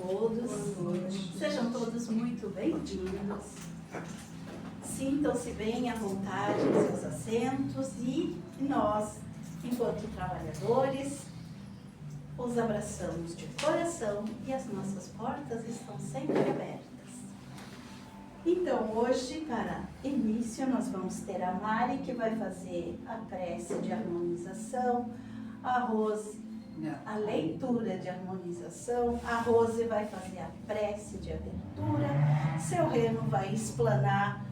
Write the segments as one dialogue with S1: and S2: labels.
S1: todos. Sejam todos muito bem-vindos. Sintam-se bem à vontade em seus assentos e nós, enquanto trabalhadores, os abraçamos de coração e as nossas portas estão sempre abertas. Então, hoje, para início, nós vamos ter a Mari, que vai fazer a prece de harmonização, a Rose, a leitura de harmonização, a Rose vai fazer a prece de abertura, seu Reno vai explanar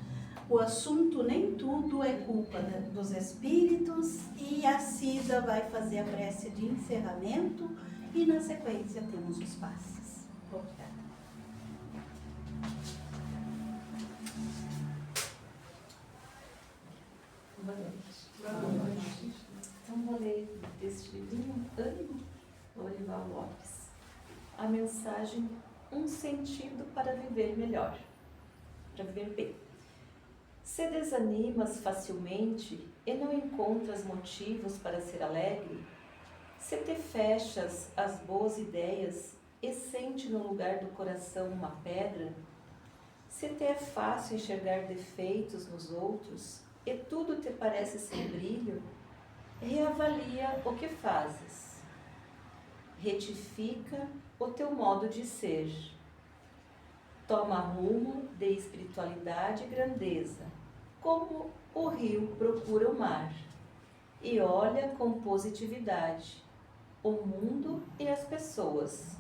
S1: o assunto Nem Tudo é Culpa dos Espíritos e a Cida vai fazer a prece de encerramento e na sequência temos os passes. Obrigada.
S2: Boa noite. Então vou ler desse livrinho, Ânimo, Lorival Lopes. A mensagem, um sentido para viver melhor, para viver bem. Se desanimas facilmente e não encontras motivos para ser alegre, se te fechas às boas ideias e sente no lugar do coração uma pedra, se te é fácil enxergar defeitos nos outros e tudo te parece sem brilho, reavalia o que fazes. Retifica o teu modo de ser. Toma rumo de espiritualidade e grandeza, como o rio procura o mar, e olha com positividade o mundo e as pessoas.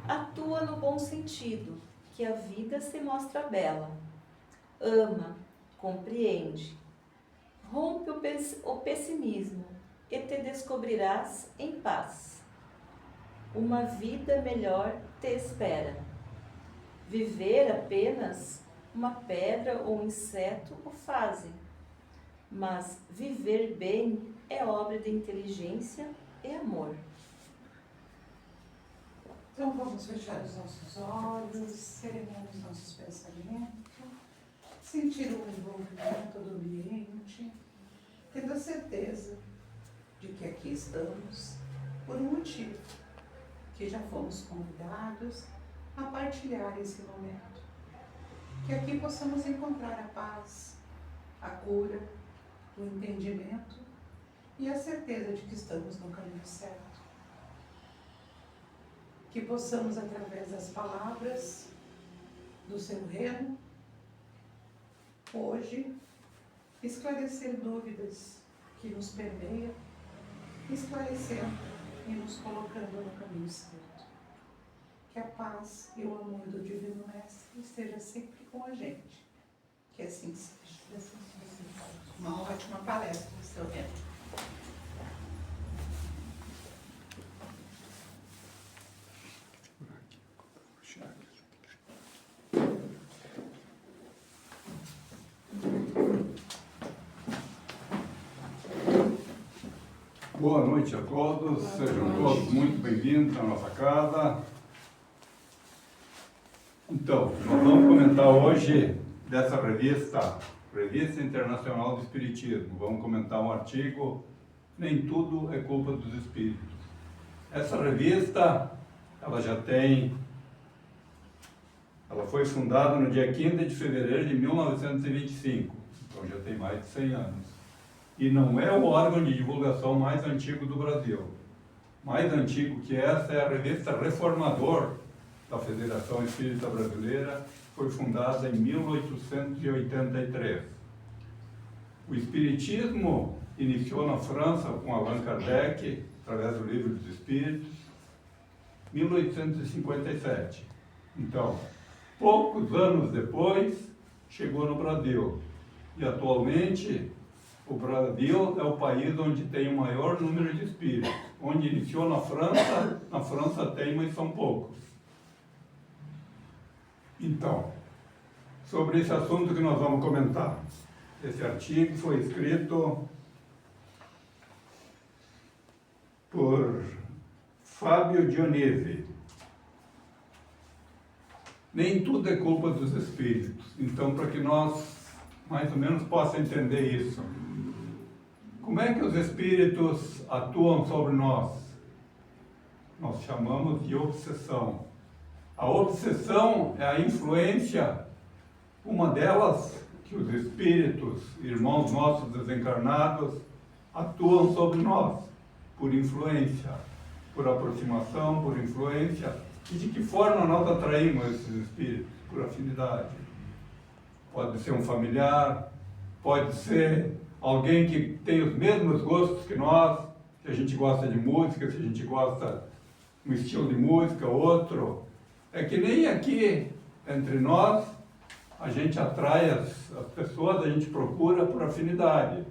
S2: Atua no bom sentido, que a vida se mostra bela. Ama, compreende. Rompe o pessimismo e te descobrirás em paz. Uma vida melhor te espera. Viver apenas uma pedra ou um inseto o fazem, mas viver bem é obra de inteligência e amor.
S3: Então vamos fechar os nossos olhos, serenar os nossos pensamentos, sentir o envolvimento do ambiente, tendo a certeza de que aqui estamos por um motivo, que já fomos convidados a partilhar esse momento. Que aqui possamos encontrar a paz, a cura, o entendimento e a certeza de que estamos no caminho certo. Que possamos, através das palavras do seu Reno, hoje, esclarecer dúvidas que nos permeiam, esclarecendo e nos colocando no caminho certo. Que a paz e o amor do Divino Mestre esteja sempre com a gente. Que assim seja. Uma ótima palestra, seu Reno.
S4: Boa noite a todos, sejam todos muito bem-vindos à nossa casa. Então, nós vamos comentar hoje dessa revista Internacional do Espiritismo. Vamos comentar um artigo, Nem Tudo é Culpa dos Espíritos. Essa revista, ela foi fundada no dia 15 de fevereiro de 1925, então já tem mais de 100 anos. E não é o órgão de divulgação mais antigo do Brasil. Mais antigo que essa é a revista Reformador da Federação Espírita Brasileira, foi fundada em 1883. O Espiritismo iniciou na França com Allan Kardec, através do Livro dos Espíritos, 1857. Então, poucos anos depois, chegou no Brasil. E atualmente, o Brasil é o país onde tem o maior número de espíritos. Onde iniciou na França tem, mas são poucos. Então, sobre esse assunto que nós vamos comentar. Esse artigo foi escrito por Fábio Dionisi. Nem tudo é culpa dos espíritos. Então, para que nós mais ou menos possamos entender isso. Como é que os espíritos atuam sobre nós? Nós chamamos de obsessão. A obsessão é a influência, uma delas, que os espíritos, irmãos nossos desencarnados, atuam sobre nós, por influência, por aproximação, por influência. E de que forma nós atraímos esses espíritos? Por afinidade. Pode ser um familiar, pode ser alguém que tem os mesmos gostos que nós, se a gente gosta de música, se a gente gosta de um estilo de música, outro. É que nem aqui, entre nós, a gente atrai as pessoas, a gente procura por afinidade.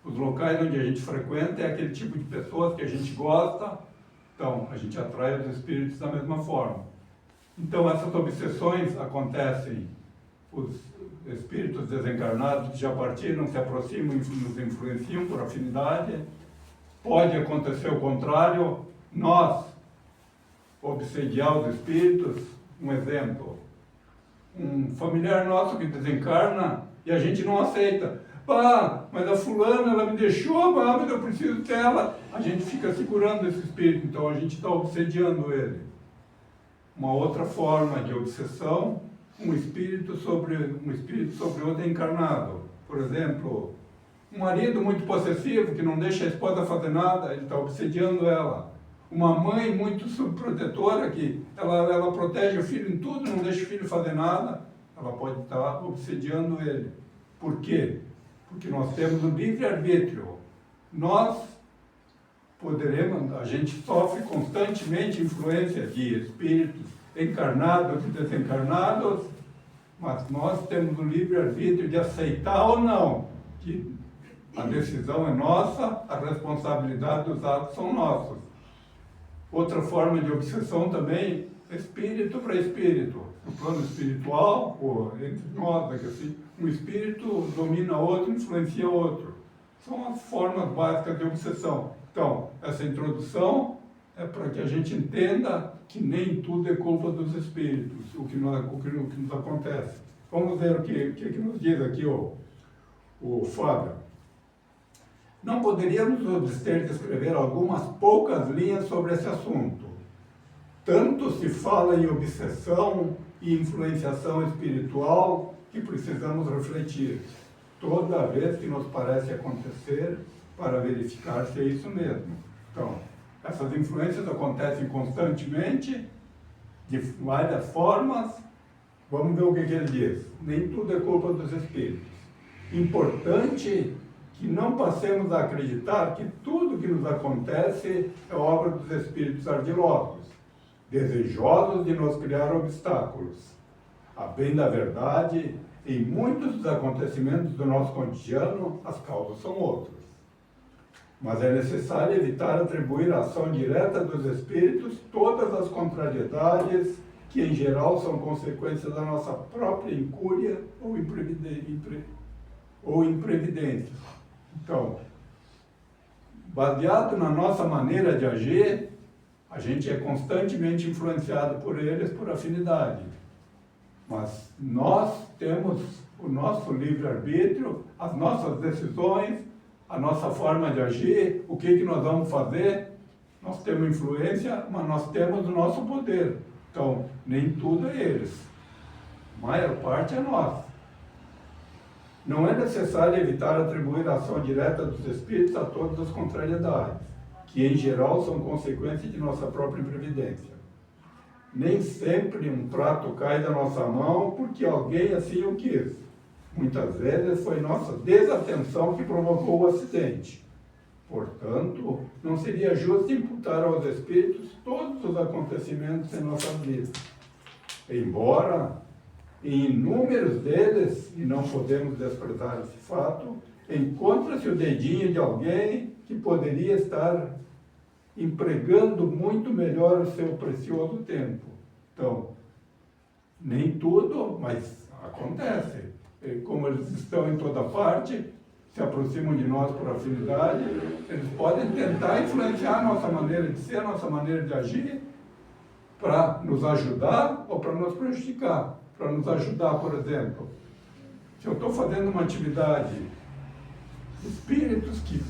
S4: Os locais onde a gente frequenta é aquele tipo de pessoas que a gente gosta, então a gente atrai os espíritos da mesma forma. Então essas obsessões acontecem, os espíritos desencarnados que já partiram, se aproximam, nos influenciam por afinidade. Pode acontecer o contrário, nós obsediar os espíritos. Um exemplo, um familiar nosso que desencarna e a gente não aceita. Mas a fulana, ela me deixou, mas eu preciso dela. A gente fica segurando esse espírito, então a gente está obsediando ele. Uma outra forma de obsessão, um espírito sobre outro encarnado. Por exemplo, um marido muito possessivo que não deixa a esposa fazer nada, ele está obsediando ela. Uma mãe muito subprotetora que ela protege o filho em tudo, não deixa o filho fazer nada, ela pode estar obsediando ele. Por quê? Porque nós temos o livre-arbítrio. A gente sofre constantemente influência de espíritos encarnados e desencarnados, mas nós temos o livre-arbítrio de aceitar ou não, que a decisão é nossa, a responsabilidade dos atos são nossos. Outra forma de obsessão também, espírito para espírito. No plano espiritual, entre nós, assim, um espírito domina outro, influencia outro. São as formas básicas de obsessão. Então, essa introdução é para que a gente entenda que nem tudo é culpa dos espíritos, o que nos acontece. Vamos ver o que nos diz aqui o Fábio. Não poderíamos nos abster de escrever algumas poucas linhas sobre esse assunto. Tanto se fala em obsessão e influenciação espiritual que precisamos refletir toda vez que nos parece acontecer para verificar se é isso mesmo. Então, essas influências acontecem constantemente, de várias formas. Vamos ver o que ele diz. Nem tudo é culpa dos espíritos. Importante que não passemos a acreditar que tudo que nos acontece é obra dos espíritos ardilosos, desejosos de nos criar obstáculos. A bem da verdade, em muitos dos acontecimentos do nosso cotidiano, as causas são outras. Mas é necessário evitar atribuir à ação direta dos espíritos todas as contrariedades que, em geral, são consequência da nossa própria incúria ou imprevidência. Então, baseado na nossa maneira de agir, a gente é constantemente influenciado por eles por afinidade. Mas nós temos o nosso livre-arbítrio, as nossas decisões, a nossa forma de agir, o que nós vamos fazer. Nós temos influência, mas nós temos o nosso poder. Então, nem tudo é eles. A maior parte é nós. Não é necessário evitar atribuir a ação direta dos espíritos a todas as contrariedades, que em geral são consequência de nossa própria imprevidência. Nem sempre um prato cai da nossa mão porque alguém assim o quis. Muitas vezes foi nossa desatenção que provocou o acidente. Portanto, não seria justo imputar aos espíritos todos os acontecimentos em nossa vida. Embora, em inúmeros deles, e não podemos desprezar esse fato, encontra-se o dedinho de alguém que poderia estar empregando muito melhor o seu precioso tempo. Então, nem tudo, mas acontece. E como eles estão em toda parte, se aproximam de nós por afinidade, eles podem tentar influenciar a nossa maneira de ser, a nossa maneira de agir, para nos ajudar ou para nos prejudicar. Para nos ajudar, por exemplo, se eu estou fazendo uma atividade, espíritos que,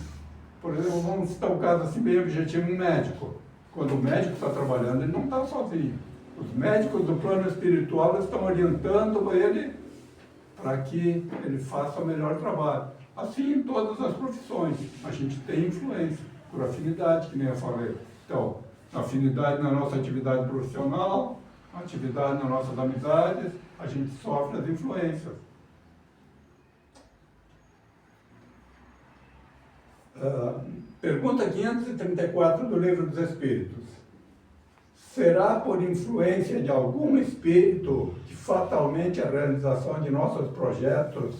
S4: por exemplo, vamos citar um caso assim bem objetivo, um médico. Quando o médico está trabalhando, ele não está sozinho. Os médicos do plano espiritual estão orientando ele para que ele faça o melhor trabalho. Assim em todas as profissões, a gente tem influência, por afinidade, que nem eu falei. Então, afinidade na nossa atividade profissional, atividade nas nossas amizades, a gente sofre as influências. Pergunta 534 do Livro dos Espíritos. Será por influência de algum espírito que fatalmente a realização de nossos projetos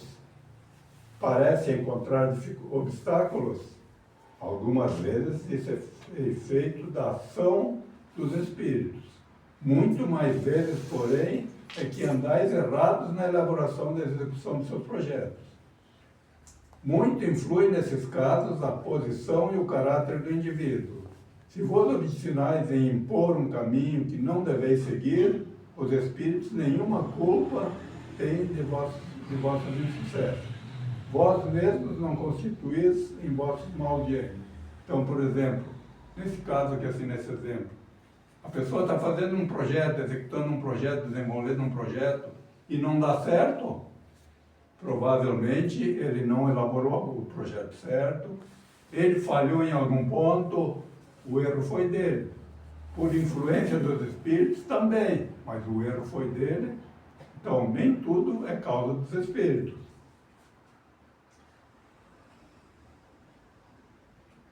S4: parece encontrar obstáculos? Algumas vezes isso é efeito da ação dos espíritos. Muito mais vezes, porém, é que andais errados na elaboração da execução de seus projetos. Muito influi nesses casos a posição e o caráter do indivíduo. Se vos obstinais em impor um caminho que não deveis seguir, os espíritos nenhuma culpa têm de vossos insucessos. Vós mesmos não constituís em vossos mal direitos. Então, por exemplo, nesse caso aqui, assim, nesse exemplo, a pessoa está fazendo um projeto, executando um projeto, desenvolvendo um projeto, e não dá certo, provavelmente ele não elaborou o projeto certo, ele falhou em algum ponto, o erro foi dele. Por influência dos espíritos também, mas o erro foi dele. Então, nem tudo é causa dos espíritos.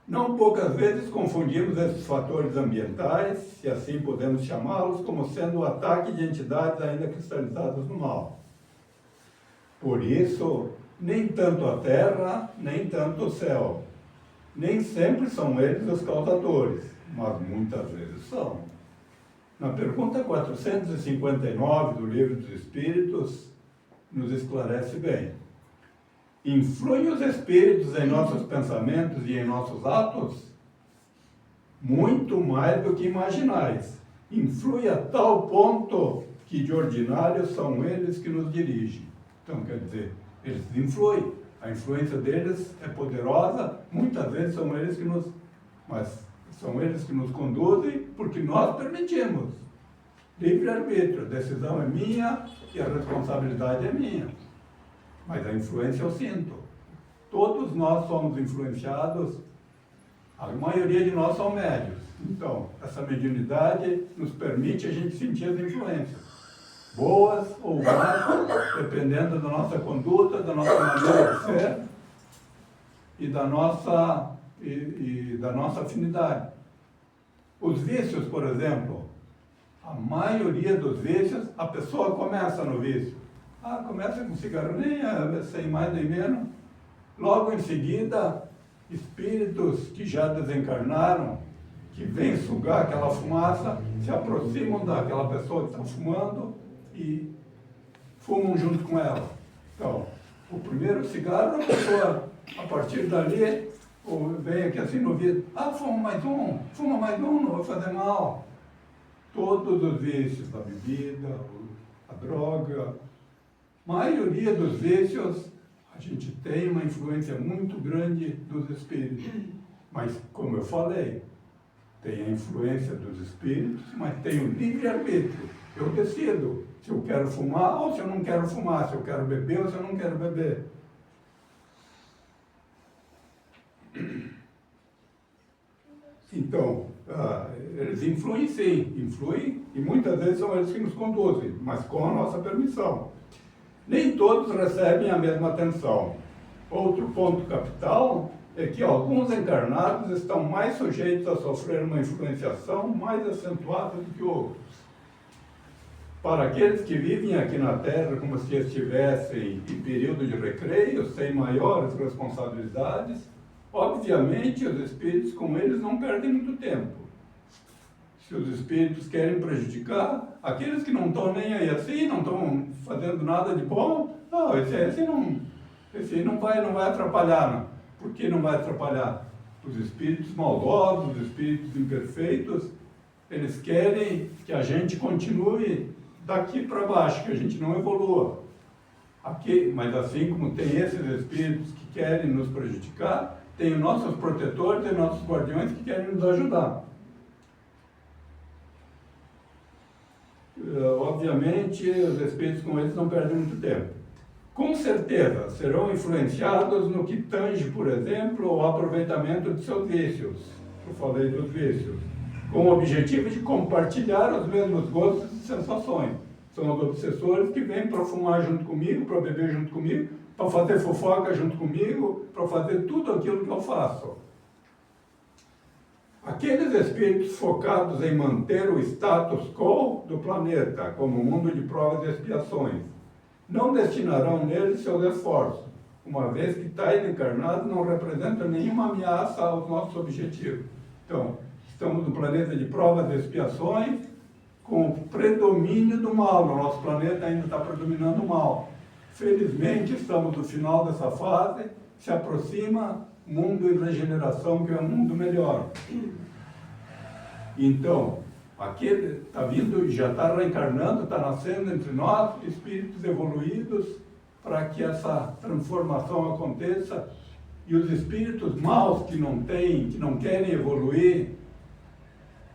S4: Não poucas vezes confundimos esses fatores ambientais, se assim podemos chamá-los, como sendo o ataque de entidades ainda cristalizadas no mal. Por isso, nem tanto a terra, nem tanto o céu. Nem sempre são eles os causadores, mas muitas vezes são. Na pergunta 459 do Livro dos Espíritos, nos esclarece bem. Influem os espíritos em nossos pensamentos e em nossos atos? Muito mais do que imaginais. Influi a tal ponto que de ordinário são eles que nos dirigem. Então, quer dizer, eles influem. A influência deles é poderosa, muitas vezes são eles que nos conduzem, porque nós permitimos. Livre-arbítrio, a decisão é minha e a responsabilidade é minha. Mas a influência eu sinto. Todos nós somos influenciados, a maioria de nós são médios. Então, essa mediunidade nos permite a gente sentir as influências. Boas ou más, dependendo da nossa conduta, da nossa maneira de ser e da nossa afinidade. Os vícios, por exemplo, a maioria dos vícios, a pessoa começa no vício. Começa com cigarrinha, sem mais nem menos. Logo em seguida, espíritos que já desencarnaram, que vêm sugar aquela fumaça, se aproximam daquela pessoa que está fumando e fumam junto com ela. Então, o primeiro cigarro, a pessoa, a partir dali, vem aqui assim no vidro, fuma mais um, não vai fazer mal. Todos os vícios, a bebida, a droga, a maioria dos vícios, a gente tem uma influência muito grande dos espíritos. Mas, como eu falei, tem a influência dos espíritos, mas tem o livre-arbítrio. Eu decido se eu quero fumar ou se eu não quero fumar, se eu quero beber ou se eu não quero beber. Então, eles influem sim, influem, e muitas vezes são eles que nos conduzem, mas com a nossa permissão. Nem todos recebem a mesma atenção. Outro ponto capital é que alguns encarnados estão mais sujeitos a sofrer uma influenciação mais acentuada do que outros. Para aqueles que vivem aqui na Terra como se estivessem em período de recreio, sem maiores responsabilidades, obviamente os espíritos com eles não perdem muito tempo. Se os espíritos querem prejudicar, aqueles que não estão nem aí assim, não estão fazendo nada de bom, esse não vai atrapalhar. Não. Por que não vai atrapalhar? Os espíritos maldosos, os espíritos imperfeitos, eles querem que a gente continue daqui para baixo, que a gente não evolua. Mas assim como tem esses espíritos que querem nos prejudicar, tem nossos protetores, tem nossos guardiões que querem nos ajudar. obviamente, os espíritos com eles não perdem muito tempo. Com certeza, serão influenciados no que tange, por exemplo, o aproveitamento de seus vícios. Eu falei dos vícios. Com o objetivo de compartilhar os mesmos gostos e sensações. São os obsessores que vêm para fumar junto comigo, para beber junto comigo, para fazer fofoca junto comigo, para fazer tudo aquilo que eu faço. Aqueles espíritos focados em manter o status quo do planeta, como mundo de provas e expiações, não destinarão nele seus esforços, uma vez que tais encarnados não representam nenhuma ameaça aos nossos objetivos. Então, estamos no planeta de provas e expiações, com o predomínio do mal. No nosso planeta ainda está predominando o mal. Felizmente, estamos no final dessa fase, se aproxima mundo em regeneração, que é um mundo melhor. Então, aquele está vindo, já está reencarnando, está nascendo entre nós, espíritos evoluídos, para que essa transformação aconteça. E os espíritos maus que não querem evoluir,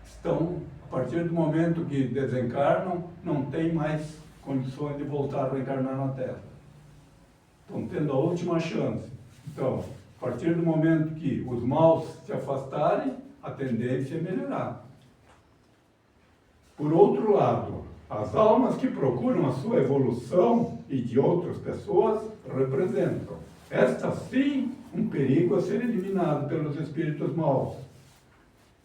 S4: estão, a partir do momento que desencarnam, não têm mais condições de voltar a reencarnar na Terra. Estão tendo a última chance. Então, a partir do momento que os maus se afastarem, a tendência é melhorar. Por outro lado, as almas que procuram a sua evolução e de outras pessoas representam, esta sim, um perigo a ser eliminado pelos espíritos maus.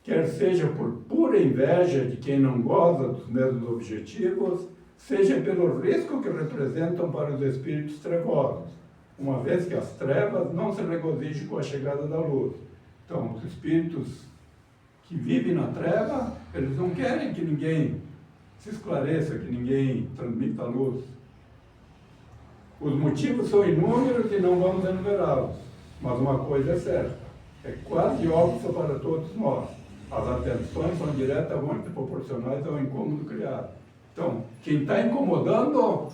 S4: Quer seja por pura inveja de quem não goza dos mesmos objetivos, seja pelo risco que representam para os espíritos trevosos, uma vez que as trevas não se regozijam com a chegada da luz. Então, os espíritos que vivem na treva, eles não querem que ninguém se esclareça, que ninguém transmita a luz. Os motivos são inúmeros e não vamos enumerá-los, mas uma coisa é certa, é quase óbvio para todos nós. As atenções são diretamente proporcionais ao incômodo criado. Então, quem está incomodando,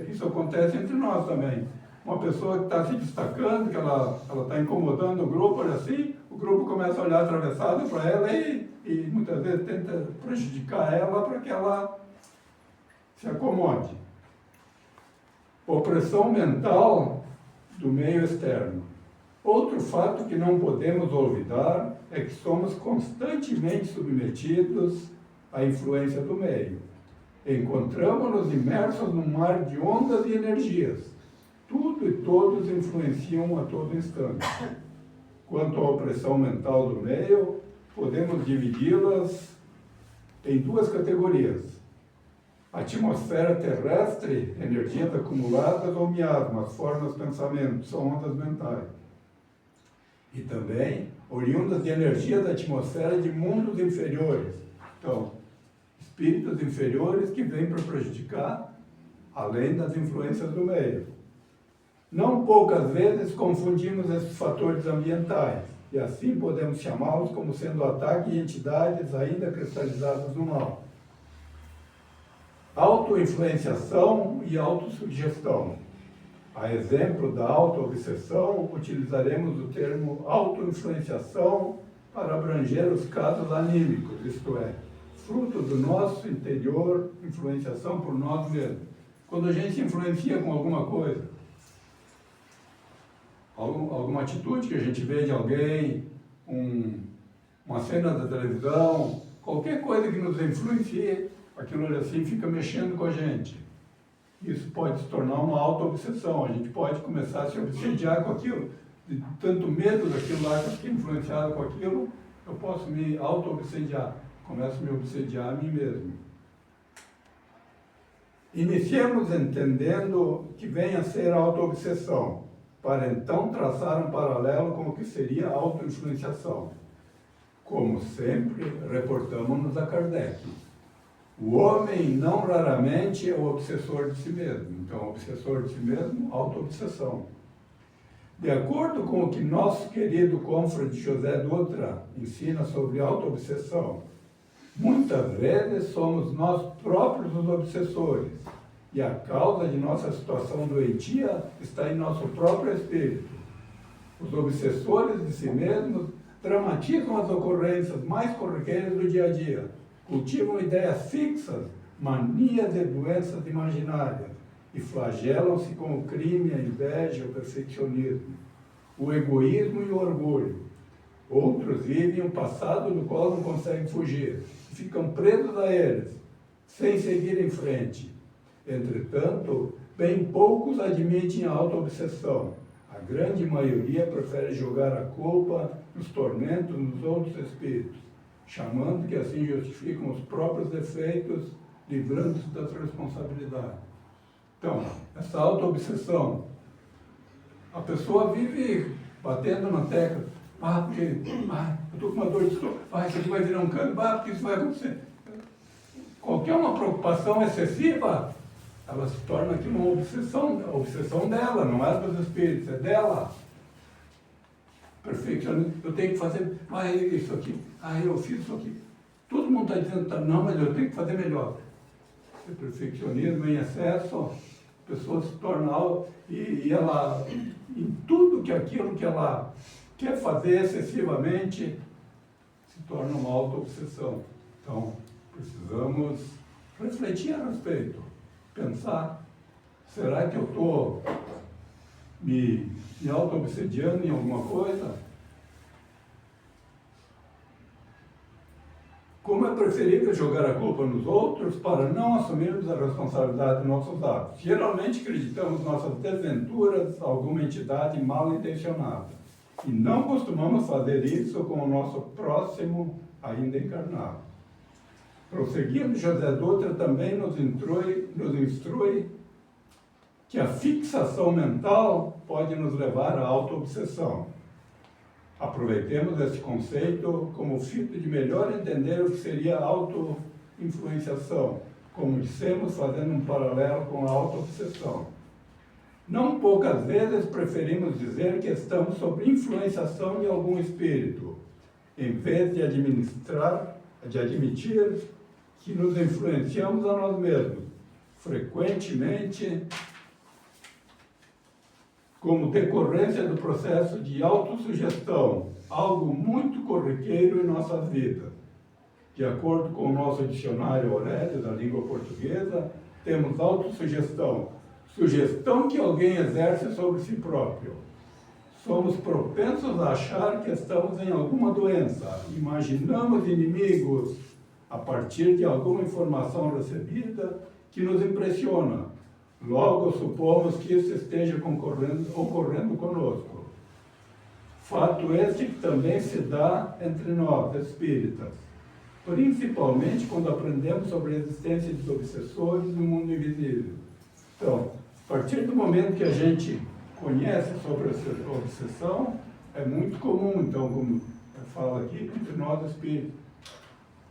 S4: isso acontece entre nós também. Uma pessoa que está se destacando, que ela está incomodando o grupo, olha assim, o grupo começa a olhar atravessado para ela e muitas vezes tenta prejudicar ela para que ela se acomode. Opressão mental do meio externo. Outro fato que não podemos olvidar é que somos constantemente submetidos à influência do meio. Encontramos-nos imersos num mar de ondas e energias. Tudo e todos influenciam a todo instante. Quanto à opressão mental do meio, podemos dividi-las em duas categorias. Atmosfera terrestre, energias acumuladas ou miasmas, formas, pensamentos, são ondas mentais. E também oriundas de energia da atmosfera de mundos inferiores. Então, espíritos inferiores que vêm para prejudicar, além das influências do meio. Não poucas vezes confundimos esses fatores ambientais, e assim podemos chamá-los como sendo ataque de entidades ainda cristalizadas no mal. Autoinfluenciação e autossugestão. A exemplo da autoobsessão, utilizaremos o termo autoinfluenciação para abranger os casos anímicos, isto é, fruto do nosso interior, influenciação por nós mesmos. Quando a gente se influencia com alguma coisa, alguma atitude que a gente vê de alguém, uma cena da televisão, qualquer coisa que nos influencie, aquilo ali assim fica mexendo com a gente. Isso pode se tornar uma auto-obsessão. A gente pode começar a se obsediar com aquilo. De tanto medo daquilo lá que eu fiquei influenciado com aquilo, eu posso me auto-obsediar. Começo a me obsediar a mim mesmo. Iniciemos entendendo que vem a ser a auto-obsessão, para então traçar um paralelo com o que seria a auto-influenciação. Como sempre, reportamos-nos a Kardec. O homem, não raramente, é o obsessor de si mesmo. Então, obsessor de si mesmo, auto-obsessão. De acordo com o que nosso querido confrade José Dutra ensina sobre auto-obsessão, muitas vezes somos nós próprios os obsessores, e a causa de nossa situação doentia está em nosso próprio espírito. Os obsessores de si mesmos dramatizam as ocorrências mais corriqueiras do dia a dia, cultivam ideias fixas, manias e doenças imaginárias, e flagelam-se com o crime, a inveja, o perfeccionismo, o egoísmo e o orgulho. Outros vivem um passado do qual não conseguem fugir, e ficam presos a eles, sem seguir em frente. Entretanto, bem poucos admitem a auto-obsessão. A grande maioria prefere jogar a culpa nos tormentos nos outros espíritos, chamando que assim justificam os próprios defeitos, livrando-se das responsabilidades. Então, essa auto-obsessão, a pessoa vive batendo na tecla, porque eu estou com uma dor de estômago, isso aqui vai virar um cano, porque isso vai acontecer. Qualquer uma preocupação excessiva, ela se torna aqui uma obsessão, a obsessão dela, não é dos espíritos, é dela. Perfeccionismo, eu tenho que fazer, isso aqui, eu fiz isso aqui. Todo mundo está dizendo, não, mas eu tenho que fazer melhor. O perfeccionismo em excesso, a pessoa se torna, e ela, em tudo que aquilo que ela quer fazer excessivamente, se torna uma auto-obsessão. Então, precisamos refletir a respeito, pensar, será que eu estou me auto-obsediando em alguma coisa? Como é preferível jogar a culpa nos outros para não assumirmos a responsabilidade de nossos atos? Geralmente acreditamos nossas desventuras a alguma entidade mal intencionada. E não costumamos fazer isso com o nosso próximo ainda encarnado. Prosseguindo, José Dutra também nos instrui que a fixação mental pode nos levar à auto-obsessão. Aproveitemos esse conceito como fito de melhor entender o que seria auto-influenciação, como dissemos, fazendo um paralelo com a auto-obsessão. Não poucas vezes preferimos dizer que estamos sob influenciação de algum espírito, em vez de admitir que nos influenciamos a nós mesmos, frequentemente como decorrência do processo de autossugestão, algo muito corriqueiro em nossas vidas. De acordo com o nosso dicionário Aurélio da língua portuguesa, temos autossugestão, sugestão que alguém exerce sobre si próprio. Somos propensos a achar que estamos em alguma doença, imaginamos inimigos a partir de alguma informação recebida que nos impressiona. Logo, supomos que isso esteja ocorrendo conosco. Fato este que também se dá entre nós, espíritas, principalmente quando aprendemos sobre a existência dos obsessores no mundo invisível. Então, a partir do momento que a gente conhece sobre a obsessão, é muito comum, então, como eu falo aqui, entre nós espíritos.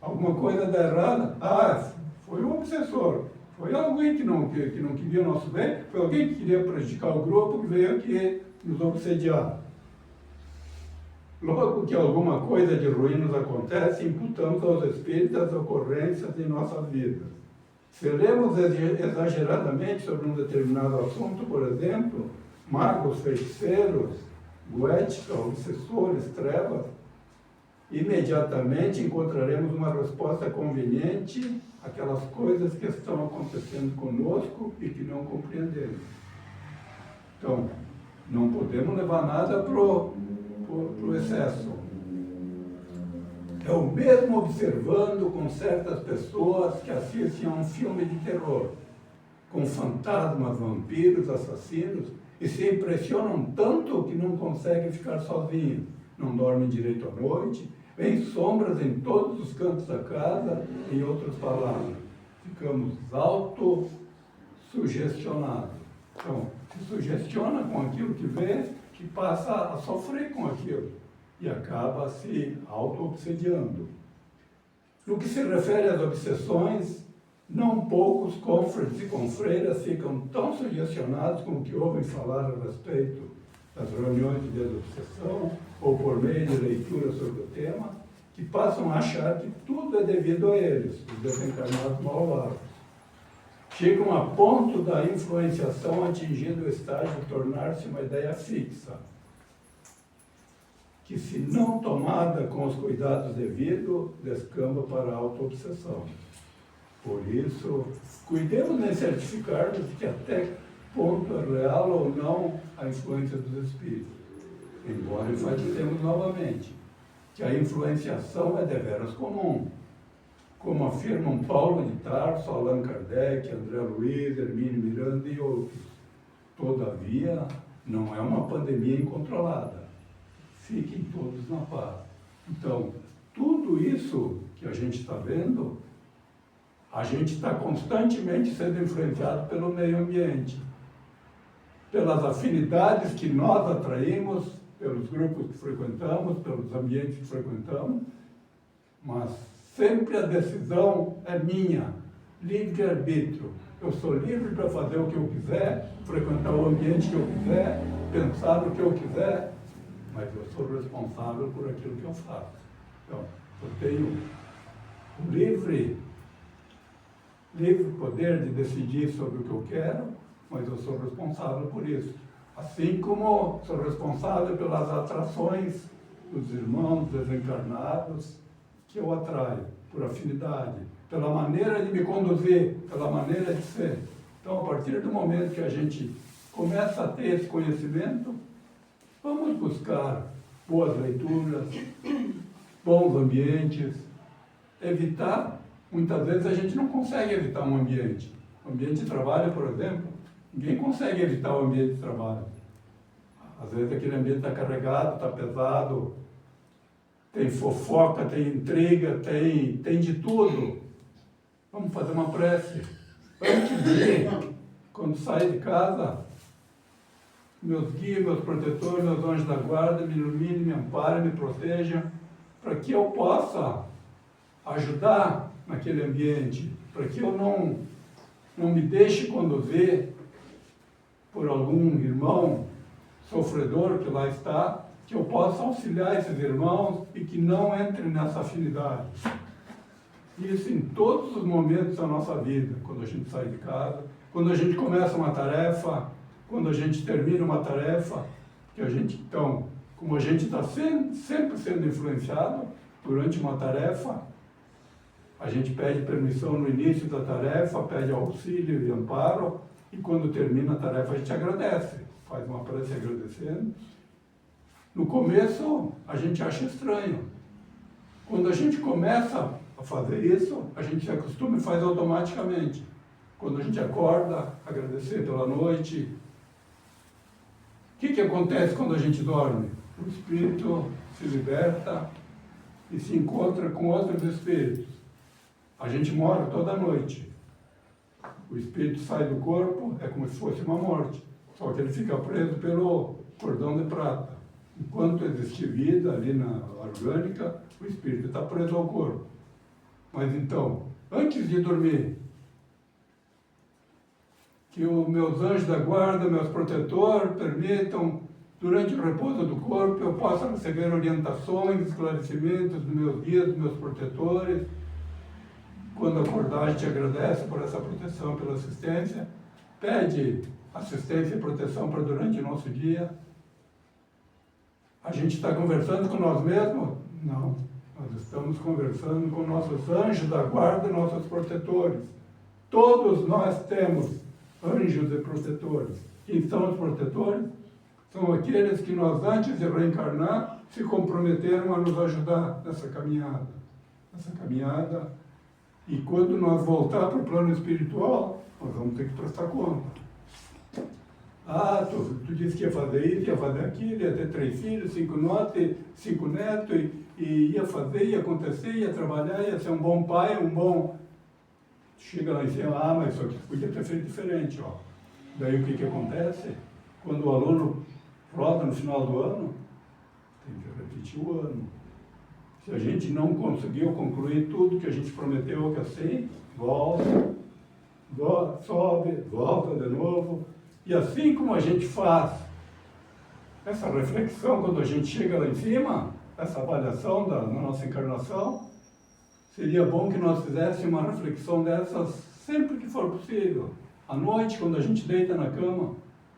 S4: Alguma coisa dá errada, foi um obsessor. Foi alguém que não queria o nosso bem, foi alguém que queria prejudicar o grupo, que veio aqui nos obsediar. Logo que alguma coisa de ruim nos acontece, imputamos aos espíritos as ocorrências em nossas vidas. Se lemos exageradamente sobre um determinado assunto, por exemplo, magos, feiticeiros, goética, obsessores, trevas, imediatamente encontraremos uma resposta conveniente àquelas coisas que estão acontecendo conosco e que não compreendemos. Então, não podemos levar nada para o excesso. É o mesmo observando com certas pessoas que assistem a um filme de terror, com fantasmas, vampiros, assassinos, e se impressionam tanto que não conseguem ficar sozinhos, não dormem direito à noite, vêm sombras em todos os cantos da casa, em outras palavras, ficamos autossugestionados. Então, se sugestiona com aquilo que vê, que passa a sofrer com aquilo e acaba se auto-obsediando. No que se refere às obsessões, não poucos cofres e confreiras ficam tão sugestionados com o que ouvem falar a respeito das reuniões de desobsessão ou por meio de leitura sobre o tema, que passam a achar que tudo é devido a eles, os desencarnados malvados. Chegam a ponto da influenciação atingindo o estágio de tornar-se uma ideia fixa, que, se não tomada com os cuidados devidos, descamba para a autoobsessão. Por isso, cuidemos em certificar-nos de que até ponto é real ou não a influência dos espíritos. Embora enfatizemos novamente que a influenciação é deveras comum, como afirmam Paulo de Tarso, Allan Kardec, André Luiz, Hermínio Miranda e outros. Todavia, não é uma pandemia incontrolada. Fiquem todos na paz. Então, tudo isso que a gente está vendo, a gente está constantemente sendo influenciado pelo meio ambiente, pelas afinidades que nós atraímos, pelos grupos que frequentamos, pelos ambientes que frequentamos, mas sempre a decisão é minha, livre-arbítrio. Eu sou livre para fazer o que eu quiser, frequentar o ambiente que eu quiser, pensar no que eu quiser, mas eu sou responsável por aquilo que eu faço. Então, eu tenho o livre poder de decidir sobre o que eu quero, mas eu sou responsável por isso. Assim como sou responsável pelas atrações dos irmãos desencarnados que eu atraio, por afinidade, pela maneira de me conduzir, pela maneira de ser. Então, a partir do momento que a gente começa a ter esse conhecimento, vamos buscar boas leituras, bons ambientes, evitar. Muitas vezes a gente não consegue evitar um ambiente. O ambiente de trabalho, por exemplo, ninguém consegue evitar o ambiente de trabalho. Às vezes aquele ambiente está carregado, está pesado, tem fofoca, tem intriga, tem de tudo. Vamos fazer uma prece. Antes de, quando sair de casa, meus guias, meus protetores, meus anjos da guarda, me iluminem, me amparem, me protejam, para que eu possa ajudar naquele ambiente, para que eu não me deixe conduzir por algum irmão sofredor que lá está, que eu possa auxiliar esses irmãos e que não entrem nessa afinidade. Isso em todos os momentos da nossa vida, quando a gente sai de casa, quando a gente começa uma tarefa, quando a gente termina uma tarefa, que a gente, então, como a gente está sempre sendo influenciado durante uma tarefa, a gente pede permissão no início da tarefa, pede auxílio e amparo, e quando termina a tarefa a gente agradece, faz uma prece agradecendo. No começo a gente acha estranho. Quando a gente começa a fazer isso, a gente se acostuma e faz automaticamente. Quando a gente acorda, agradecer pela noite. O que acontece quando a gente dorme? O espírito se liberta e se encontra com outros espíritos. A gente mora toda noite. O espírito sai do corpo, é como se fosse uma morte. Só que ele fica preso pelo cordão de prata. Enquanto existir vida ali na orgânica, o espírito está preso ao corpo. Mas então, antes de dormir, que os meus anjos da guarda, meus protetores, permitam, durante o repouso do corpo, eu possa receber orientações, esclarecimentos dos meus guias, dos meus protetores. Quando acordar, a gente agradece por essa proteção, pela assistência, pede assistência e proteção para durante o nosso dia. A gente está conversando com nós mesmos? Não. Nós estamos conversando com nossos anjos da guarda, nossos protetores. Todos nós temos anjos e protetores. Quem são os protetores? São aqueles que nós, antes de reencarnar, se comprometeram a nos ajudar nessa caminhada. E quando nós voltar para o plano espiritual, nós vamos ter que prestar conta. Ah, tu disse que ia fazer isso, ia fazer aquilo, ia ter 3 filhos, 5 netos, e ia fazer, ia acontecer, ia trabalhar, ia ser um bom pai, um bom... Chega lá em cima, mas isso aqui podia ter feito diferente, ó. Daí o que acontece? Quando o aluno roda no final do ano, tem que repetir o ano. Se a gente não conseguiu concluir tudo que a gente prometeu que assim, volta, sobe, volta de novo. E assim como a gente faz essa reflexão quando a gente chega lá em cima, essa avaliação da nossa encarnação, seria bom que nós fizéssemos uma reflexão dessas sempre que for possível. À noite, quando a gente deita na cama, o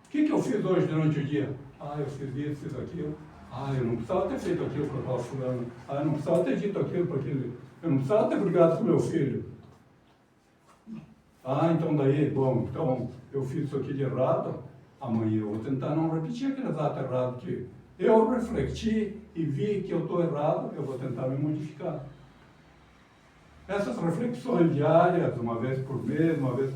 S4: que eu fiz hoje durante o dia? Ah, eu fiz isso, fiz aquilo. Ah, eu não precisava ter feito aquilo para aquela fulana. Ah, eu não precisava ter dito aquilo para aquele. Eu não precisava ter brigado com meu filho. Ah, então daí, bom, então eu fiz isso aqui de errado. Amanhã eu vou tentar não repetir aquele ato errado que eu refleti e vi que eu estou errado, eu vou tentar me modificar. Essas reflexões diárias, uma vez por mês, uma vez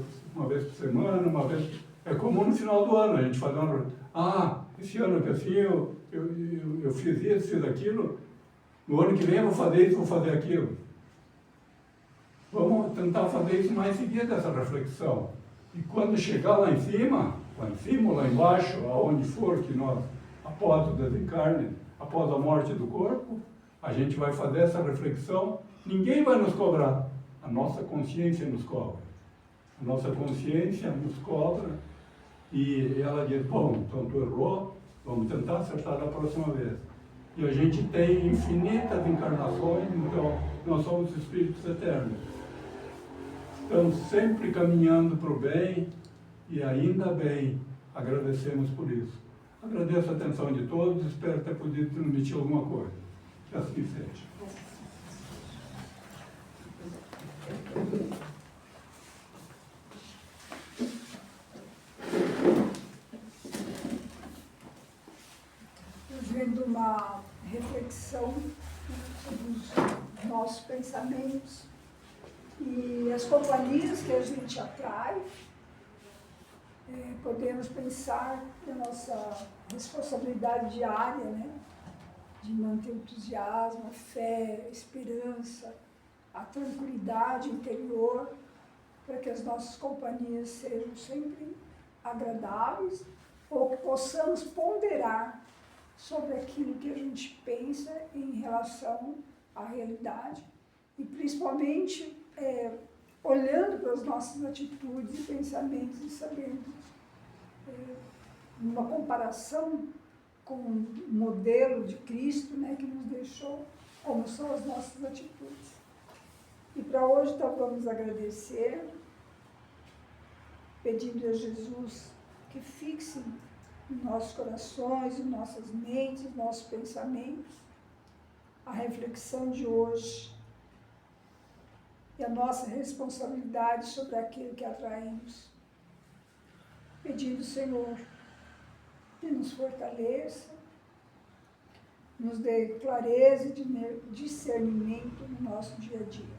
S4: por semana, uma vez... É comum no final do ano a gente fazer uma... Ah, esse ano que assim eu fiz isso, fiz aquilo. No ano que vem eu vou fazer isso, vou fazer aquilo. Vamos tentar fazer isso mais seguida, essa reflexão. E quando chegar lá em cima ou lá embaixo, aonde for que nós, após o desencarne, após a morte do corpo, a gente vai fazer essa reflexão. Ninguém vai nos cobrar. A nossa consciência nos cobra. A nossa consciência nos cobra e ela diz, bom, então tu errou, vamos tentar acertar da próxima vez. E a gente tem infinitas encarnações, então nós somos espíritos eternos. Estamos sempre caminhando para o bem e ainda bem agradecemos por isso. Agradeço a atenção de todos, espero ter podido transmitir alguma coisa. Que assim seja.
S5: Fazendo uma reflexão sobre os nossos pensamentos e as companhias que a gente atrai, podemos pensar na nossa responsabilidade diária, né? De manter o entusiasmo, a fé, a esperança, a tranquilidade interior, para que as nossas companhias sejam sempre agradáveis, ou que possamos ponderar sobre aquilo que a gente pensa em relação à realidade, e principalmente olhando para as nossas atitudes e pensamentos e sabendo, numa comparação com o modelo de Cristo, né, que nos deixou, como são as nossas atitudes. E para hoje, então, vamos agradecer, pedindo a Jesus que fixe em nossos corações, em nossas mentes, em nossos pensamentos, a reflexão de hoje e a nossa responsabilidade sobre aquilo que atraímos. Pedindo, Senhor, que nos fortaleça, nos dê clareza e discernimento no nosso dia a dia.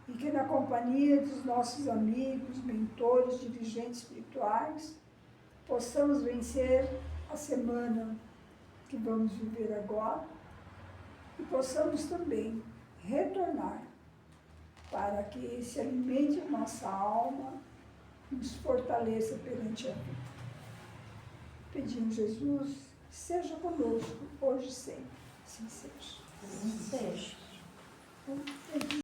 S5: E que na companhia dos nossos amigos, mentores, dirigentes espirituais, possamos vencer a semana que vamos viver agora e possamos também retornar para que se alimente nossa alma, nos fortaleça perante a vida. Pedimos, Jesus, seja conosco, hoje e sempre. Assim seja.
S2: Assim seja.